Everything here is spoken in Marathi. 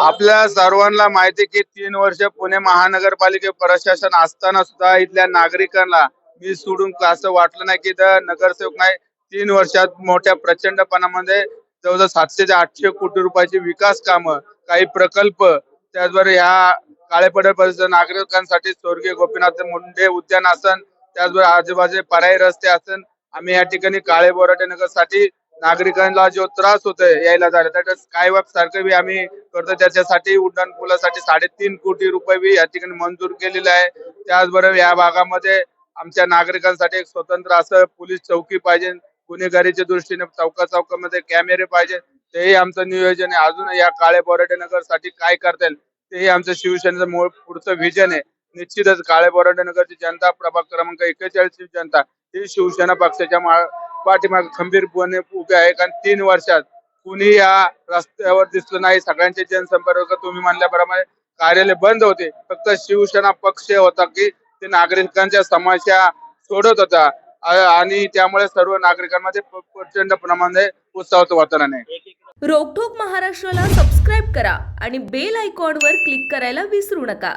आपल्या सर्वांना माहिती की 3 वर्ष पुणे महानगरपालिके प्रशासन असताना सुद्धा इथल्या नागरिकांना मी सोडून असं वाटलं नाही की इथं नगरसेवक नाही. 3 वर्षात मोठ्या प्रचंडपणामध्ये जवळजवळ 700 ते 800 कोटी रुपयाची विकास कामं, काही प्रकल्प, त्याचबरोबर ह्या काळेपडर परिसर नागरिकांसाठी स्वर्गीय गोपीनाथ मुंडे उद्यान असन, त्याचबरोबर आजूबाजूचे पर्यायी रस्ते असन. आम्ही या ठिकाणी काळे बोराटे नगरसाठी नागरिकांना जो त्रास होतोय यायला जायला, त्याच्या स्कायवॉक सारखं बी आम्ही करतो. त्याच्यासाठी उड्डाण पुलासाठी 3.5 कोटी रुपये बी या ठिकाणी मंजूर केलेले आहे. त्याचबरोबर या भागामध्ये आमच्या नागरिकांसाठी एक स्वतंत्र असं पोलीस चौकी पाहिजे. गुन्हेगारीच्या दृष्टीने चौका चौकामध्ये कॅमेरे पाहिजे. तेही आमचं नियोजन आहे. अजून या काळे बोराटे नगरसाठी काय करता येईल तेही आमचं शिवसेनेचं पुढचं व्हिजन आहे. निश्चितच काळे बोराटे नगरची जनता, प्रभाग क्रमांक 41 ची जनता ही शिवसेना पक्षाच्या पाठीमागे खंबीरपणे उभे आहे. कारण 3 वर्षात कुणी या रस्त्यावर दिसलं नाही. सगळ्यांचे जनसंपर्क तुम्ही म्हणल्याप्रमाणे कार्यालय बंद होते. फक्त शिवसेना पक्ष होता की ते नागरिकांच्या समस्या सोडत होता आणि त्यामुळे सर्व नागरिकांमध्ये प्रचंड प्रमाणात उत्साहाचं वातावरण आहे. रोकठोक महाराष्ट्राला सबस्क्राईब करा आणि बेल आयकॉनवर क्लिक करायला विसरू नका.